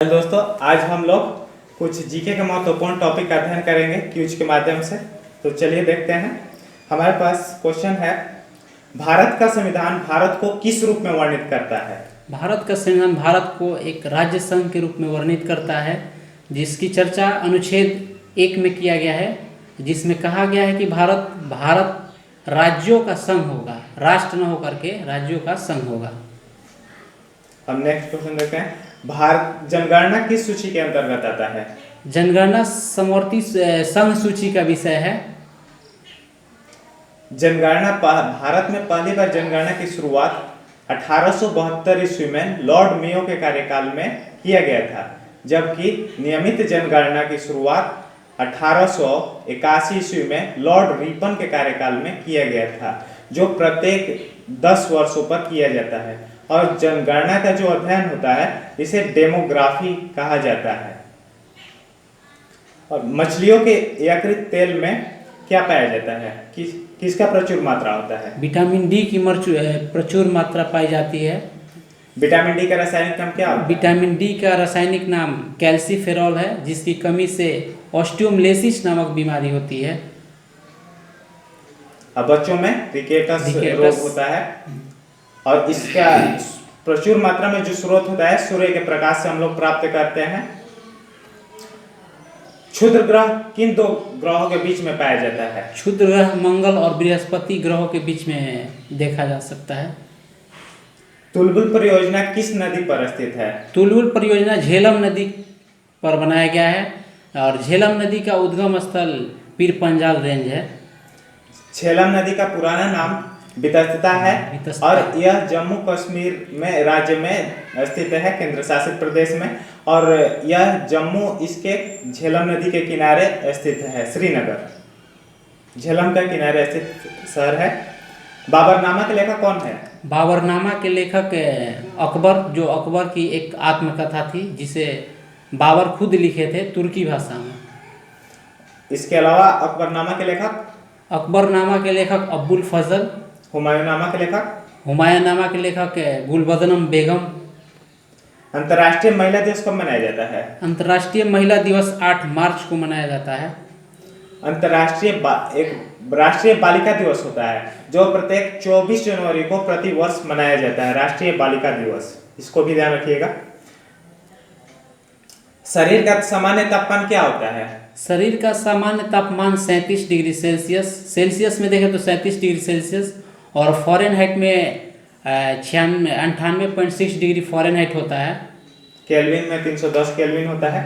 Hello दोस्तों, आज हम लोग कुछ जीके के महत्वपूर्ण टॉपिक का अध्ययन करेंगे क्यूज के माध्यम से। तो चलिए देखते हैं। हमारे पास क्वेश्चन है, भारत का संविधान भारत को किस रूप में वर्णित करता है? भारत का संविधान भारत को एक राज्य संघ के रूप में वर्णित करता है, जिसकी चर्चा अनुच्छेद 1 में किया गया है, जिसमें कहा गया है कि भारत राज्यों का संघ होगा, राष्ट्र न होकर के राज्यों का संघ होगा। हम नेक्स्ट क्वेश्चन देखते हैं, भारत जनगणना किस सूची के अंतर्गत आता है? जनगणना समवर्ती संघ सूची का विषय है। जनगणना भारत में पहली बार जनगणना की शुरुआत 1872 ईस्वी में लॉर्ड मेयो के कार्यकाल में किया गया था, जबकि नियमित जनगणना की शुरुआत 1881 ईस्वी में लॉर्ड रिपन के कार्यकाल में किया गया था, जो प्रत्येक 10 वर्षों पर किया जाता है। और जनगणना का जो अध्ययन होता है इसे डेमोग्राफी कहा जाता है। और मछलियों के यकृत तेल में क्या पाया जाता है? किसका प्रचुर मात्रा होता है? विटामिन डी की प्रचुर मात्रा पाई जाती है। विटामिन डी का रासायनिक नाम क्या होता है? विटामिन डी का रासायनिक नाम कैल्सीफेरॉल है, जिसकी कमी से ऑस्टियोमलेसिस नामक बीमारी होती है। अब बच्चों में रिकेटस रोग होता है, और इसका प्रचुर मात्रा में जो स्रोत होता है सूर्य के प्रकाश से हम लोग प्राप्त करते हैं। क्षुद्र ग्रह किन दो ग्रहों के बीच में पाया जाता है? क्षुद्र ग्रह मंगल और बृहस्पति ग्रहों के बीच में देखा जा सकता है। तुलबुल परियोजना किस नदी पर स्थित है? तुलबुल परियोजना झेलम नदी पर बनाया गया है, और झेलम नदी का उद्गम स्थल पीर पंजाल रेंज है। झेलम नदी का पुराना नाम वितस्ता है, और यह जम्मू कश्मीर में राज्य में स्थित है, केंद्र शासित प्रदेश में। और यह जम्मू इसके झेलम नदी के किनारे स्थित है। श्रीनगर झेलम के किनारे स्थित शहर है। बाबरनामा के लेखक कौन है? बाबरनामा के लेखक अकबर, जो अकबर की एक आत्मकथा थी, जिसे बाबर खुद लिखे थे तुर्की भाषा में। इसके अलावा अकबरनामा के लेखक? अकबरनामा के लेखक अब्बुल फजल। हुमायूंनामा के लेखक? हुमायूंनामा के लेखक गुलबदनम बेगम। अंतर्राष्ट्रीय महिला दिवस कब मनाया जाता है? अंतर्राष्ट्रीय महिला दिवस 8 मार्च को मनाया जाता है। एक राष्ट्रीय बालिका दिवस होता है, जो प्रत्येक 24 जनवरी को प्रति वर्ष मनाया जाता है, राष्ट्रीय बालिका दिवस। इसको भी ध्यान रखिएगा। शरीर का सामान्य तापमान क्या होता है? शरीर का सामान्य तापमान 37 डिग्री सेल्सियस में देखें तो 37 डिग्री सेल्सियस, और फॉरेनहाइट में 98.6 डिग्री फॉरेनहाइट होता है। केल्विन में 310 केल्विन होता है।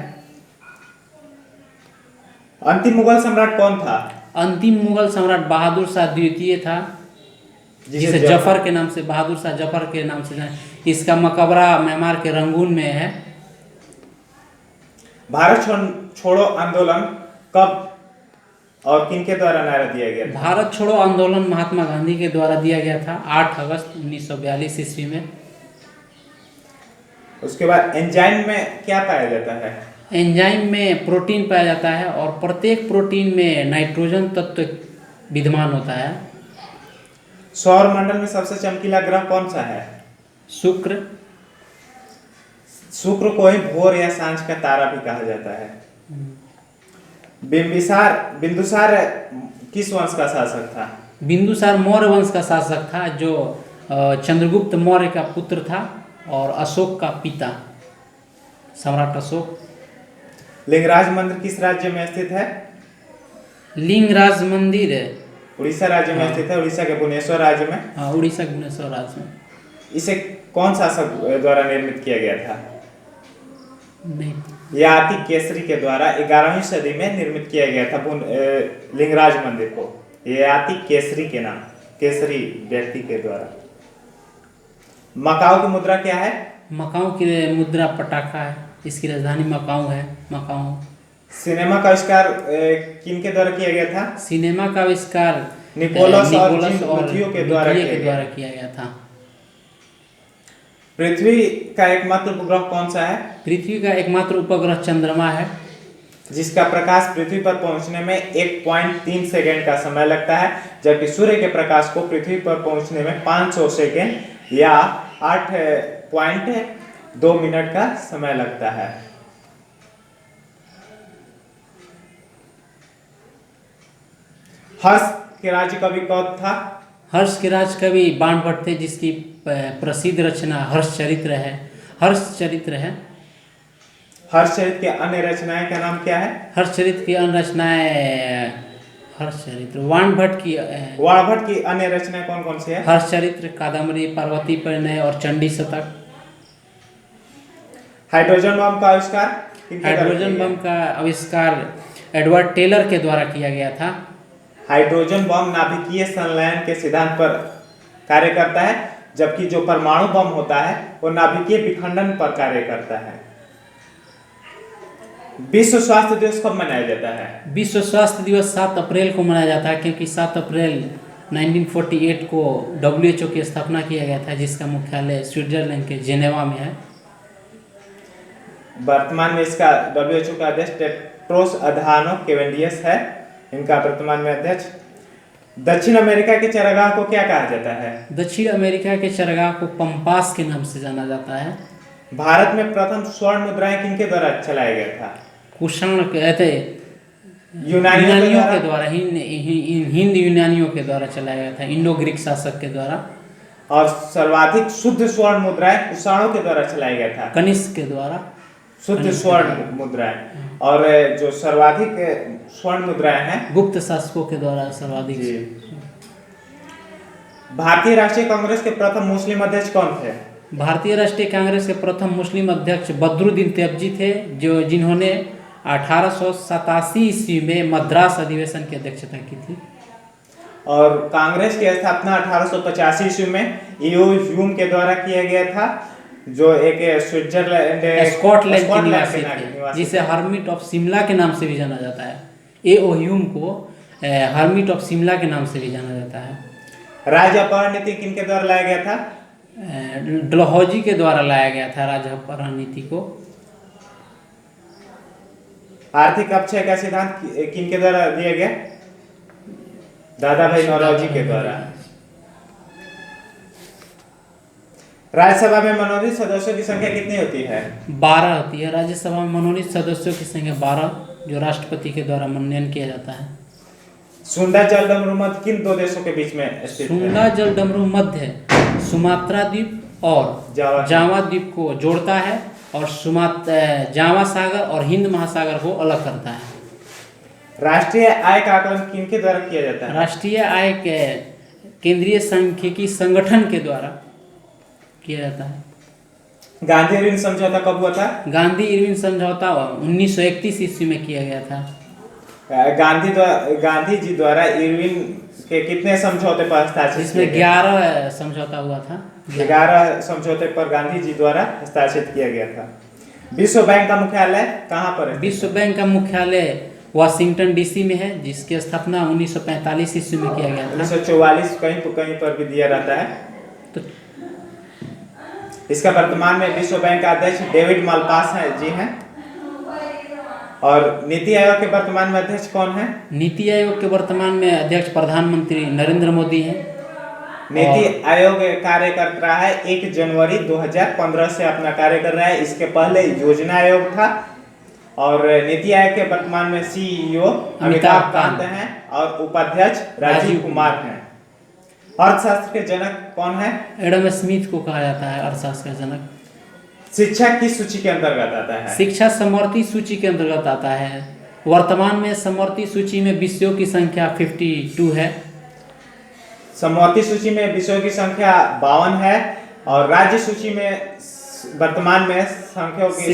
अंतिम मुगल सम्राट कौन था? अंतिम मुगल सम्राट बहादुर शाह द्वितीय था, जिसे जफर के नाम से, बहादुर शाह जफर के नाम से जाना। इसका मकबरा म्यांमार के रंगून में है। भारत छोड़ो आंदोलन कब और किनके द्वारा नारा दिया गया था? भारत छोड़ो आंदोलन महात्मा गांधी के द्वारा दिया गया था 8 अगस्त 1942 ईस्वी में। उसके बाद एंजाइम में क्या पाया जाता है? एंजाइम में प्रोटीन पाया जाता है, और प्रत्येक प्रोटीन में नाइट्रोजन तत्व विद्यमान होता है। सौर मंडल में सबसे चमकीला ग्रह कौन सा है? शुक्र। शुक्र को ही भोर या सांझ का तारा भी कहा जाता है। बिंदुसार किस वंश का शासक था? बिंदुसार मौर्य वंश का शासक था, जो चंद्रगुप्त मौर्य का पुत्र था और अशोक का पिता, सम्राट अशोक। लिंगराज मंदिर किस राज्य में स्थित है? लिंगराज मंदिर उड़ीसा राज्य में स्थित है, उड़ीसा के भुवनेश्वर राज्य में। हाँ, उड़ीसा के भुवनेश्वर राज्य में। इसे कौन शासक द्वारा निर्मित किया गया था? नहीं, ययाति केसरी के द्वारा 11वीं सदी में निर्मित किया गया था लिंगराज मंदिर को, ययाति केसरी के नाम, केसरी व्यक्ति के द्वारा। मकाऊ की मुद्रा क्या है? मकाऊ की मुद्रा पटाखा है, इसकी राजधानी मकाऊ है। मकाऊ। सिनेमा का आविष्कार किनके द्वारा किया गया था? सिनेमा का आविष्कार निकोलस और लुथियो के द्वारा किया गया था। पृथ्वी का एकमात्र उपग्रह कौन सा है? पृथ्वी का एकमात्र उपग्रह चंद्रमा है, जिसका प्रकाश पृथ्वी पर पहुंचने में 1.3 सेकेंड का समय लगता है, जबकि सूर्य के प्रकाश को पृथ्वी पर पहुंचने में 500 सेकेंड या 8 2 मिनट का समय लगता है। हर्ष के राज्य कवि कौन था? हर्ष के राज कवि बाणभट्ट थे, जिसकी प्रसिद्ध रचना हर्षचरित्र है। हर्षचरित्र है। हर्षचरित्र के अन्य रचनाएं का नाम क्या है? हर्षचरित्र की अन्य रचनाएं, हर्षचरित्र वाणभट्ट की वाणभट्ट की अन्य रचनाएं कौन कौन सी है? हर्षचरित्र, कादम्बरी, पार्वती परिणय और चंडी शतक। हाइड्रोजन बम का आविष्कार किनके द्वारा हाइड्रोजन किया बम का आविष्कार एडवर्ड टेलर के द्वारा किया गया था। हाइड्रोजन बम नाभिकीय संलयन के सिद्धांत पर कार्य करता है, जबकि जो परमाणु बम होता है वो नाभिकीय विखंडन पर कार्य करता है। विश्व स्वास्थ्य दिवस कब मनाया जाता है? विश्व स्वास्थ्य दिवस 7 अप्रैल को मनाया जाता है, क्योंकि 7 अप्रैल 1948 को WHO की स्थापना किया गया था, जिसका मुख्यालय स्विट्जरलैंड के जेनेवा में है। वर्तमान में इसका WHO का अध्यक्ष टेड्रोस अधानो केवेंडियस है, इनका वर्तमान में अध्यक्ष। दक्षिण अमेरिका के चरागाह को क्या कहा जाता है? दक्षिण अमेरिका के चरागाह को पंपास के नाम से जाना जाता है। भारत में प्रथम स्वर्ण मुद्राएं किनके द्वारा चलाया गया था? कुषाण कहते यूनानियों के द्वारा, हिंद यूनानियों के द्वारा चलाया गया था, इंडो ग्रीक शासक के द्वारा। और सर्वाधिक शुद्ध स्वर्ण मुद्राएं कुषाणों के द्वारा चलाया गया था, कनिष्क के द्वारा शुद्ध स्वर्ण मुद्राएं। और जो सर्वाधिक स्वर्ण मुद्राएं हैं गुप्त शासकों के द्वारा सर्वाधिक। भारतीय राष्ट्रीय कांग्रेस के प्रथम मुस्लिम अध्यक्ष कौन थे? भारतीय राष्ट्रीय कांग्रेस के प्रथम मुस्लिम अध्यक्ष बदरुद्दीन तैयबजी थे, जिन्होंने 1887 ईस्वी में मद्रास अधिवेशन की अध्यक्षता की थी। और कांग्रेस की स्थापना 1885 ईस्वी में ईओ ह्यूम के द्वारा किया गया था, जो एक स्कॉटलैंड के निवासी थे, जिसे हर्मिट ऑफ शिमला के नाम से भी जाना जाता है। ईओ ह्यूम को हर्मिट ऑफ शिमला के नाम से भी जाना जाता है। राज्य अपहरण नीति किनके द्वारा लाया गया था? डलहौजी के द्वारा लाया गया था राज्य अपहरण नीति को। आर्थिक अपक्षय का सिद्धांत किनके द्वारा दिया गया? दादा भाई नौरोजी के द्वारा। राज्यसभा में मनोनीत सदस्यों की संख्या कितनी होती है? 12 होती है। राज्यसभा में मनोनीत सदस्यों की संख्या 12, जो राष्ट्रपति के द्वारा मनोनयन किया जाता है। सुंडा जल डमरू मध्य किन 2 देशों के बीच में स्थित है? सुंडा जल डमरू मध्य सुमात्रा द्वीप और जावा द्वीप को जोड़ता है, और जावा सागर और हिंद महासागर को अलग करता है। राष्ट्रीय आय का आकलन किनके द्वारा किया जाता है? राष्ट्रीय आय के केंद्रीय सांख्यिकी संगठन के द्वारा किया जाता है। गांधी इरविन समझौता कब हुआ था? गांधी इरविन समझौता 1931 ईस्वी में किया गया था। गांधी जी द्वारा इरविन के कितने समझौते पर हस्ताक्षर? इसमें 11 समझौता हुआ था। 11 समझौते पर गांधी जी द्वारा हस्ताक्षरित किया गया था। विश्व बैंक का मुख्यालय कहाँ पर है? विश्व बैंक का मुख्यालय वाशिंगटन डीसी में है, जिसकी स्थापना 1945 ईस्वी में किया गया था। 1944 कहीं पर भी दिया रहता है। तो इसका वर्तमान में विश्व बैंक का अध्यक्ष डेविड मालपास जी हैं। और नीति आयोग के वर्तमान में अध्यक्ष कौन है? नीति आयोग के वर्तमान में अध्यक्ष प्रधानमंत्री नरेंद्र मोदी हैं। नीति आयोग कार्य कर रहा है 1 जनवरी 2015 से अपना कार्य कर रहा है। इसके पहले योजना आयोग था। और नीति आयोग के वर्तमान में सीईओ अमिताभ कांत हैं और उपाध्यक्ष राजीव कुमार हैं। अर्थशास्त्र के जनक कौन है? एडम स्मिथ को कहा जाता है अर्थशास्त्र का जनक। शिक्षा किस सूची के अंतर्गत आता है? शिक्षा समवर्ती सूची के अंतर्गत आता है। वर्तमान में समवर्ती सूची में विषयों की संख्या 52 है। समवर्ती सूची में विषयों की संख्या 52 है। और राज्य सूची में वर्तमान में संख्याओं की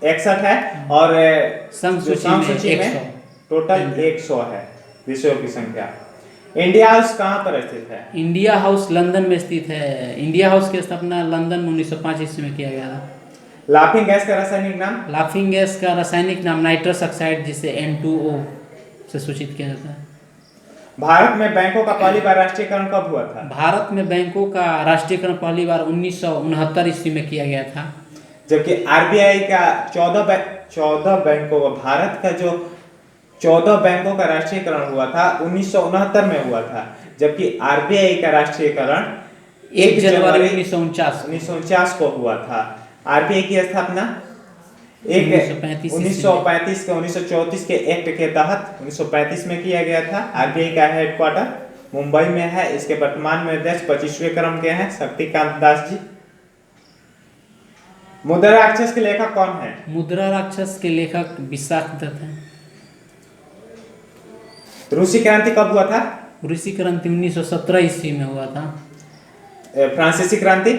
61 है। और संघ सूची में टोटल 100 है विषयों की संख्या। इंडिया हाउस कहाँ पर स्थित है? इंडिया हाउस लंदन में स्थित है। इंडिया हाउस की स्थापना लंदन में 1905 ईस्वी में किया गया था। लाफिंग गैस का रासायनिक नाम? लाफिंग गैस का रासायनिक नाम नाइट्रस ऑक्साइड, जिसे N2O से सूचित किया जाता है। भारत में बैंकों का पहली बार राष्ट्रीयकरण कब हुआ था? भारत में बैंकों का राष्ट्रीयकरण पहली बार 1969 ईस्वी में किया गया था। जबकि आरबीआई का 14 बैंकों, भारत का जो 14 बैंकों का राष्ट्रीयकरण हुआ था 1969 में हुआ था। जबकि आरबीआई का राष्ट्रीयकरण 1 जनवरी 1949 को हुआ था। आरबीआई की स्थापना एक 1935 1935 के 1934 के एक्ट के तहत 1935 में किया गया था। आरबीआई का हेडक्वार्टर मुंबई में है। इसके वर्तमान में अध्यक्ष 25वें क्रम के हैं शक्तिकांत दास जी। मुद्रा राक्षस के लेखक कौन है? मुद्रा राक्षस के लेखक विशाख दत्त हैं। रूसी क्रांति कब हुआ था? रूसी क्रांति 1917 ईस्वी में हुआ था। फ्रांसीसी क्रांति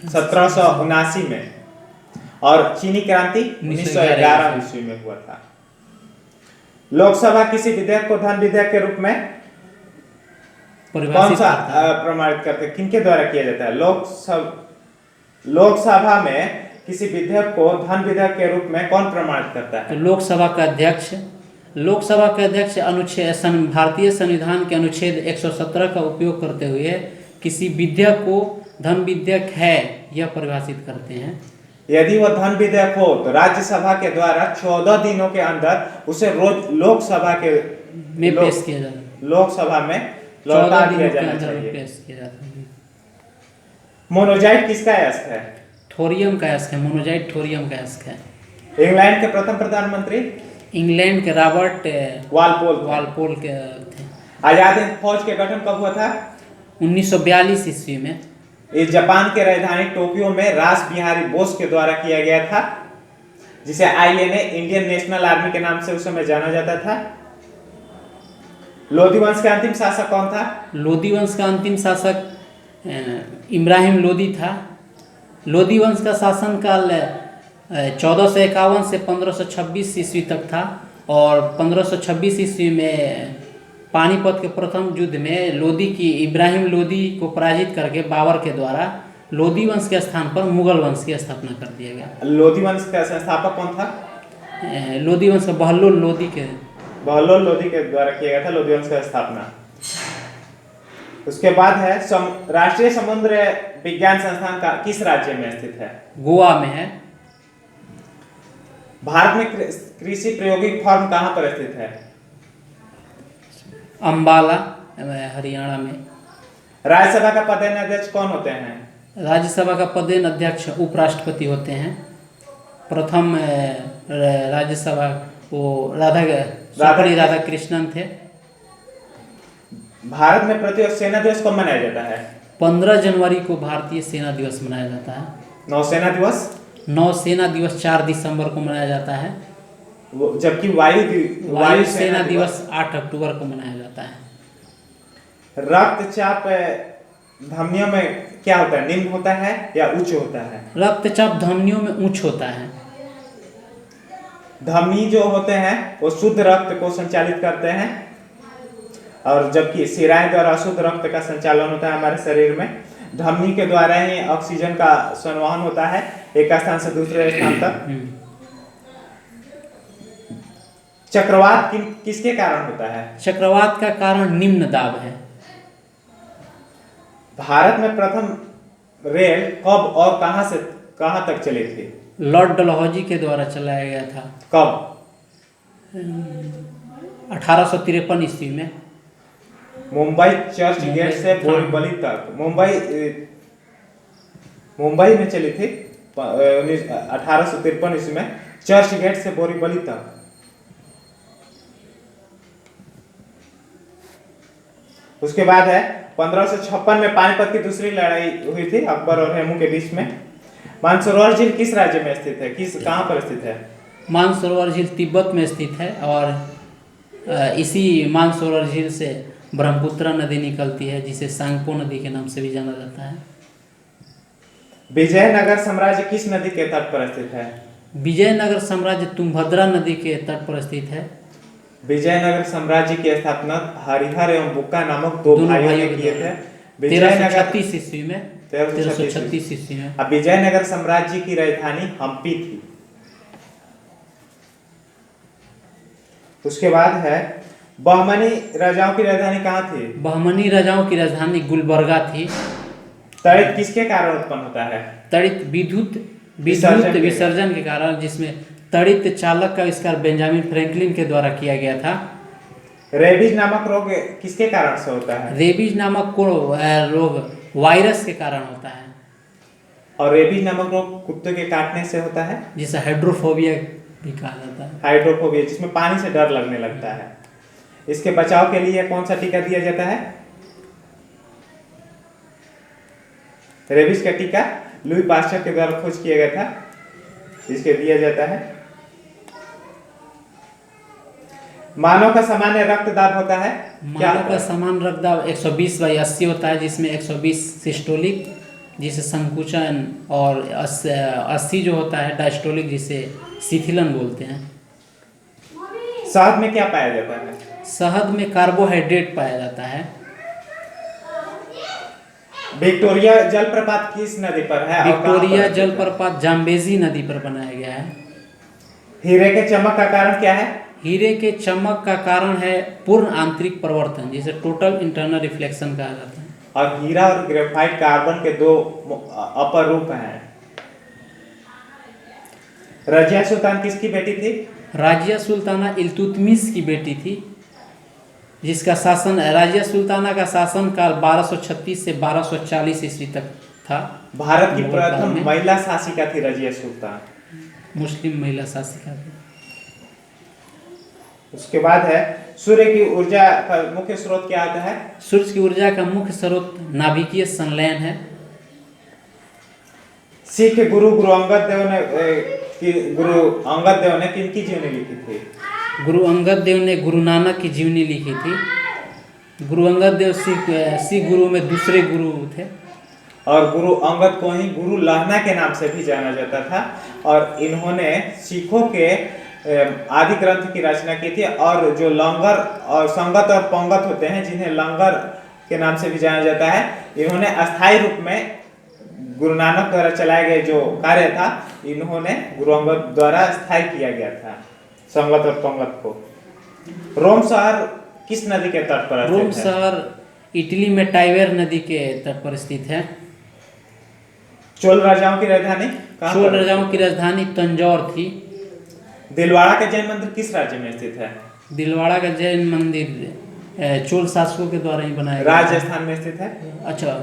1779 में और चीनी क्रांति 1911 ईस्वी में हुआ था। लोकसभा किसी विधेयक को धन विधेयक के रूप में कौन सा प्रमाणित करते, किनके द्वारा किया जाता है? लोकसभा में किसी विधेयक को धन विधेयक के रूप में कौन प्रमाणित करता है? तो लोकसभा का अध्यक्ष अनुच्छेद भारतीय संविधान के अनुच्छेद 117 का उपयोग करते हुए किसी विधेयक को धन विधेयक है यह परिभाषित करते हैं। यदि वह धन विधेयक हो तो राज्यसभा के द्वारा 14 दिनों के अंदर उसे रोज लोकसभा के में पेश किया जाता है। लोकसभा में लौटा दिया जाना चाहिए। पेश किया जाता है। मोनोजाइट किसका अयस्क है? थोरियम का अयस्क है। मोनोजाइट थोरियम का अयस्क है। इंग्लैंड के प्रथम प्रधानमंत्री? इंग्लैंड के रॉबर्ट वालपोल के थे। आजाद हिंद फौज के गठन कब हुआ था? 1942 ईस्वी में। इस जापान के राजधानी टोक्यो में रास बिहारी बोस के द्वारा किया गया था, जिसे आईएनए इंडियन नेशनल आर्मी के नाम से उस समय जाना जाता था। लोधी वंश का अंतिम शासक कौन था? लोधी वंश का अंतिम शासक इब्राहिम लोधी था। लोधी वंश का शासनकाल 1451 से 1526 ईस्वी तक था और 1526 ईस्वी में पानीपत के प्रथम युद्ध में लोधी की इब्राहिम लोधी को पराजित करके बाबर के द्वारा लोधी वंश के स्थान पर मुगल वंश की स्थापना कर दिया गया। लोधी वंश का संस्थापक कौन था? लोधी वंश का बहलोल लोधी के द्वारा किया गया था लोधी वंश का स्थापना। उसके बाद है राष्ट्रीय समुद्र विज्ञान संस्थान का किस राज्य में स्थित है? गोवा में है। भारत में कृषि प्रायोगिक फॉर्म कहाँ पर स्थित है? अंबाला हरियाणा में। राज्यसभा का पदेन अध्यक्ष कौन होते हैं? राज्यसभा का पदेन अध्यक्ष उपराष्ट्रपति होते हैं। प्रथम राज्यसभा वो राधा कृष्णन थे। भारत में प्रतिवर्ष सेना दिवस कब मनाया जाता है? 15 जनवरी को भारतीय सेना दिवस मनाया जाता है। नौसेना दिवस? नौसेना दिवस 4 दिसंबर को मनाया जाता है, जबकि वायु सेना दिवस 8 अक्टूबर को मनाया जाता है। रक्तचाप धमनियों में क्या होता है? निम्न होता है या उच्च होता है? रक्तचाप धमनियों में उच्च होता है। धमनी जो होते हैं वो शुद्ध रक्त को संचालित करते हैं और जबकि शिराएं द्वारा अशुद्ध रक्त का संचालन होता है हमारे शरीर में। धमनी के द्वारा ही ऑक्सीजन का संवहन होता है एक स्थान से दूसरे स्थान तक। चक्रवात किसके कारण होता है? चक्रवात का कारण निम्न दाब है। भारत में प्रथम रेल कब और कहां से कहां तक चली थी? लॉर्ड डलहौजी के द्वारा चलाया गया था। कब? 1853 ईस्वी में। मुंबई चर्च गेट से बोरीवली तक मुंबई में चली थी 1853 ईस्वी में, चर्च गेट से बोरीवली तक। उसके बाद है 1556 में पानीपत की दूसरी लड़ाई हुई थी अकबर और हेमू के बीच में। मानसरोवर झील किस राज्य में स्थित है? कहां पर स्थित है? मानसरोवर झील तिब्बत में स्थित है और इसी मानसरोवर झील से ब्रह्मपुत्र नदी निकलती है, जिसे सांगपो नदी के नाम से भी जाना जाता है। विजयनगर साम्राज्य किस नदी के तट पर स्थित है? विजयनगर साम्राज्य तुंगभद्रा नदी के तट पर स्थित है। विजयनगर साम्राज्य की स्थापना हरिहर एवं बुक्का नामक दो भाइयों ने किए थे 1336 ईस्वी में। 1336 ईस्वी में। अब विजयनगर साम्राज्य की राजधानी हम्पी थी। उसके बाद है बहमनी राजाओं की राजधानी कहाँ थी? बहमनी राजाओं की राजधानी गुलबर्गा थी। तड़ित किसके कारण उत्पन्न होता है? तड़ित विद्युत विसर्जन के कारण, जिसमें तड़ित चालक का आविष्कार बेंजामिन फ्रैंकलिन के द्वारा किया गया था। रेबीज नामक रोग किसके कारण से होता है? रेबीज नामक रोग वायरस के कारण होता है। और रेबीज नामक रोग कुत्ते के काटने से होता है। जिसे हाइड्रोफोबिया भी कहा जाता है। हाइड्रोफोबिया, जिसमें पानी से डर लगने लगता है। इसके बचाव के लिए कौन सा टीका दिया जाता है? रेबीज का टीका लुई पास्चर के द्वारा खोज किया गया था, इसके दिया जाता है। मानव का सामान्य रक्त दाब होता है क्या? मानव का सामान्य रक्त दाब 120/80 होता है, जिसमें 120 सिस्टोलिक जिसे संकुचन और 80 जो होता है डायस्टोलिक जिसे शिथिलन बोलते हैं। शहद में क्या पाया जाता है? शहद में कार्बोहाइड्रेट पाया जाता है। विक्टोरिया जलप्रपात किस नदी पर है? विक्टोरिया जलप्रपात जाम्बेजी नदी पर बनाया गया है। हीरे के चमक का कारण क्या है? हीरे के चमक का कारण है पूर्ण आंतरिक परिवर्तन, जिसे टोटल इंटरनल रिफ्लेक्शन कहा जाता है। और हीरा और ग्रेफाइट कार्बन के दो अपर रूप हैं। रजिया सुल्तान किसकी बेटी थी? राजिया सुल्ताना इल्तुतमिश की बेटी थी, जिसका शासन राजिया सुल्ताना का शासनकाल 1236 से 1240 ईस्वी तक था। भारत की मुगल काल प्रथम में महिला शासिका थी रजिया सुल्तान। मुस्लिम महिला शासिका थी। उसके बाद है सूर्य की ऊर्जा का मुख्य स्रोत क्या होता है? सूर्य की ऊर्जा का मुख्य स्रोत नाभिकीय संलयन है। सिख के गुरु अंगद देव ने किनकी जीवनी लिखी थी? गुरु अंगद देव ने गुरु नानक की जीवनी लिखी थी। गुरु अंगद देव सिख गुरु में दूसरे गुरु थे। और गुरु अंगद को ही गुरु लहना के नाम से भी जाना जाता था। और इन्होंने सिखों के आदि ग्रंथ की रचना की थी। और जो लंगर और संगत और पंगत होते हैं, जिन्हें लंगर के नाम से भी जाना जाता है, इन्होंने अस्थायी रूप में गुरु नानक द्वारा चलाए गए जो कार्य था, इन्होंने गुरु अंगद द्वारा स्थायी किया गया था संगत और पंगत को। रोम शहर किस नदी के तट पर स्थित है? रोम शहर इटली में टाइबर नदी के तट पर स्थित है। चोल राजाओं की राजधानी चोल राजाओं की राजधानी तंजौर थी। दिलवाड़ा का जैन मंदिर किस राज्य में स्थित है? दिलवाड़ा का जैन मंदिर चोल शासकों के द्वारा ही बनाया गया। राजस्थान में स्थित है। अच्छा,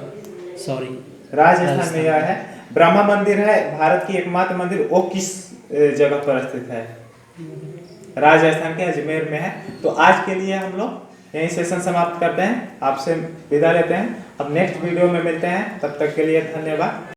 सॉरी, राजस्थान में यह है। ब्रह्मा मंदिर है भारत की एकमात्र मंदिर, वो किस जगह पर स्थित है? राजस्थान के अजमेर में है। तो आज के लिए हम लोग यही सेशन समाप्त करते हैं, आपसे विदा लेते हैं। अब नेक्स्ट वीडियो में मिलते हैं, तब तक के लिए धन्यवाद।